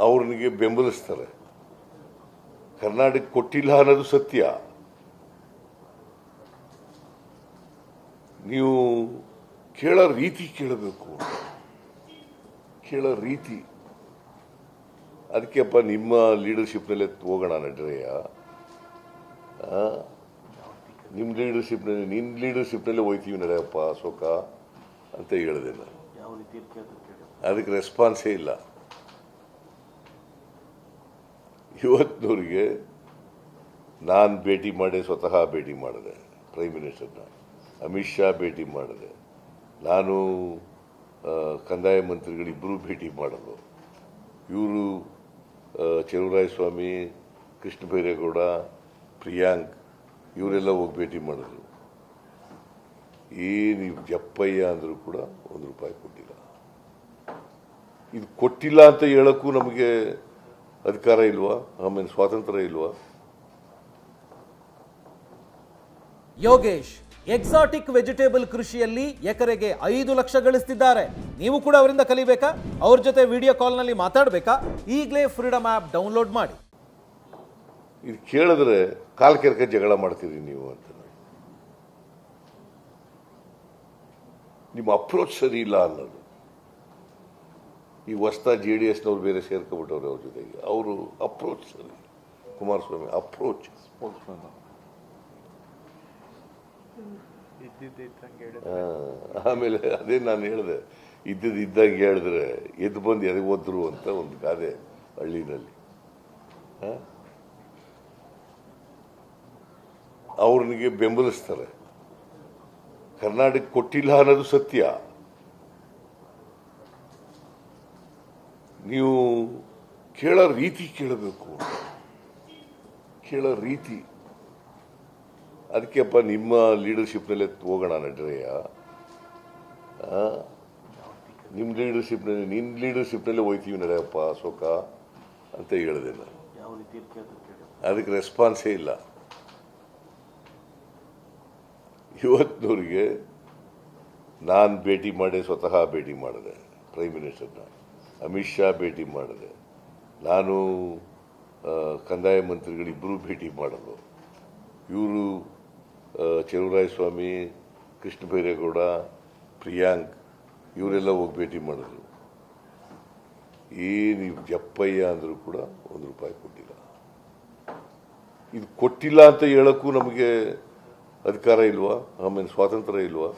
ಅವ್ರನಿಗೆ ಬೆಂಬಲಿಸ್ತಾರೆ. ಕರ್ನಾಟಕ ಕೊಟ್ಟಿಲ್ಲ ಅನ್ನೋದು ಸತ್ಯ. ನೀವು ಕೇಳೋ ರೀತಿ ಕೇಳಬೇಕು, ಕೇಳೋ ರೀತಿ. ಅದಕ್ಕೆಪ್ಪ ನಿಮ್ಮ ಲೀಡರ್ಶಿಪ್ನಲ್ಲೇ ಹೋಗೋಣ ನಡ್ರಯ್ಯ. ನಿಮ್ಮ ಲೀಡರ್ಶಿಪ್ನಲ್ಲಿ ನಿನ್ನ ಲೀಡರ್ಶಿಪ್ನಲ್ಲೇ ಹೋಯ್ತೀವಿ ನಡೆಯಪ್ಪ ಅಶೋಕ ಅಂತ ಹೇಳಿದೆ ನಾನು. ಅದಕ್ಕೆ ರೆಸ್ಪಾನ್ಸೇ ಇಲ್ಲ. ಇವತ್ತಿನವರಿಗೆ ನಾನು ಭೇಟಿ ಮಾಡಿ, ಸ್ವತಃ ಭೇಟಿ ಮಾಡಿದೆ ಪ್ರೈಮ್ ಮಿನಿಸ್ಟರ್ನ, ಅಮಿತ್ ಶಾ ಭೇಟಿ ಮಾಡಿದೆ, ನಾನು ಕಂದಾಯ ಮಂತ್ರಿಗಳಿಬ್ಬರೂ ಭೇಟಿ ಮಾಡೋದು, ಇವರು ಚಲುವರಾಯಸ್ವಾಮಿ, ಕೃಷ್ಣ ಬೈರೇಗೌಡ, ಪ್ರಿಯಾಂಕ್ ಇವರೆಲ್ಲ ಹೋಗಿ ಭೇಟಿ ಮಾಡಿದ್ರು. ಏನು ಜಪ್ಪಯ್ಯ ಅಂದರೂ ಕೂಡ ₹1 ಕೊಟ್ಟಿಲ್ಲ. ಇದು ಕೊಟ್ಟಿಲ್ಲ ಅಂತ ಹೇಳಕ್ಕೂ ನಮಗೆ ಅಧಿಕಾರ ಇಲ್ವಾ? ಆಮೇಲೆ ಸ್ವಾತಂತ್ರ್ಯ ಇಲ್ವಾ? ಯೋಗೇಶ್ ಎಕ್ಸಾಟಿಕ್ ವೆಜಿಟೇಬಲ್ ಕೃಷಿಯಲ್ಲಿ ಎಕರೆಗೆ 5 ಲಕ್ಷ ಗಳಿಸ್ತಿದ್ದಾರೆ. ನೀವು ಕೂಡ ಅವರಿಂದ ಕಲಿಬೇಕಾ? ಅವ್ರ ಜೊತೆ ವಿಡಿಯೋ ಕಾಲ್ನಲ್ಲಿ ಮಾತಾಡಬೇಕಾ? ಈಗಲೇ ಫ್ರೀಡಮ್ ಆ್ಯಪ್ ಡೌನ್ಲೋಡ್ ಮಾಡಿ. ಇದು ಕೇಳಿದ್ರೆ ಕಾಲ್ ಕೆರ್ಕ ಜಗಳ ಮಾಡ್ತೀರಿ ನೀವು ಅಂತ. ನಿಮ್ಮ ಅಪ್ರೋಚ್ ಸರಿ ಇಲ್ಲ ಅನ್ನೋದು. ಈ ಹೊಸ್ತಾ JDSನವ್ರು ಬೇರೆ ಸೇರ್ಕೊಬಿಟ್ಟವ್ರೆ ಅವ್ರ ಜೊತೆಗೆ. ಅವರು ಅಪ್ರೋಚ್ ಸರಿ. ಕುಮಾರಸ್ವಾಮಿ ಅಪ್ರೋಚ್ ಆಮೇಲೆ ಅದೇ ನಾನು ಹೇಳಿದೆ, ಇದ್ದಾಗ ಹೇಳಿದ್ರೆ ಎದ್ದು ಬಂದು ಎದೆ ಓದ್ರು ಅಂತ ಒಂದು ಗಾದೆ ಹಳ್ಳಿನಲ್ಲಿ. ಅವ್ರನಿಗೆ ಬೆಂಬಲಿಸ್ತಾರೆ. ಕರ್ನಾಟಕ ಕೊಟ್ಟಿಲ್ಲ ಅನ್ನೋದು ಸತ್ಯ. ನೀವು ಕೇಳೋ ರೀತಿ ಕೇಳಬೇಕು, ಕೇಳೋ ರೀತಿ. ಅದಕ್ಕೆಪ್ಪ ನಿಮ್ಮ ಲೀಡರ್ಶಿಪ್ನಲ್ಲೇ ಹೋಗೋಣ ನಡ್ರಯ್ಯ. ನಿಮ್ಮ ಲೀಡರ್ಶಿಪ್ನಲ್ಲಿ ನಿನ್ನ ಲೀಡರ್ಶಿಪ್ನಲ್ಲೇ ಹೋಯ್ತೀವಿ ನಡೆಯಪ್ಪ ಅಶೋಕ ಅಂತ ಹೇಳಿದೆ ನಾನು. ಅದಕ್ಕೆ ರೆಸ್ಪಾನ್ಸೇ ಇಲ್ಲ. ಇವತ್ತಿನವರಿಗೆ ನಾನು ಭೇಟಿ ಮಾಡಿ, ಸ್ವತಃ ಭೇಟಿ ಮಾಡಿದೆ ಪ್ರೈಮ್ ಮಿನಿಸ್ಟರ್ನ, ಅಮಿತ್ ಶಾ ಭೇಟಿ ಮಾಡಿದೆ, ನಾನು ಕಂದಾಯ ಮಂತ್ರಿಗಳಿಬ್ಬರೂ ಭೇಟಿ ಮಾಡೋದು, ಇವರು ಚಲುವರಾಯಸ್ವಾಮಿ, ಕೃಷ್ಣ ಬೈರೇಗೌಡ, ಪ್ರಿಯಾಂಕ್ ಇವರೆಲ್ಲ ಹೋಗಿ ಭೇಟಿ ಮಾಡಿದ್ರು. ಏನು ಜಪ್ಪಯ್ಯ ಅಂದರೂ ಕೂಡ ₹1 ಕೊಟ್ಟಿಲ್ಲ. ಇದು ಕೊಟ್ಟಿಲ್ಲ ಅಂತ ಹೇಳಕ್ಕೂ ನಮಗೆ ಅಧಿಕಾರ ಇಲ್ವಾ? ಆಮೇಲೆ ಸ್ವಾತಂತ್ರ್ಯ ಇಲ್ವಾ?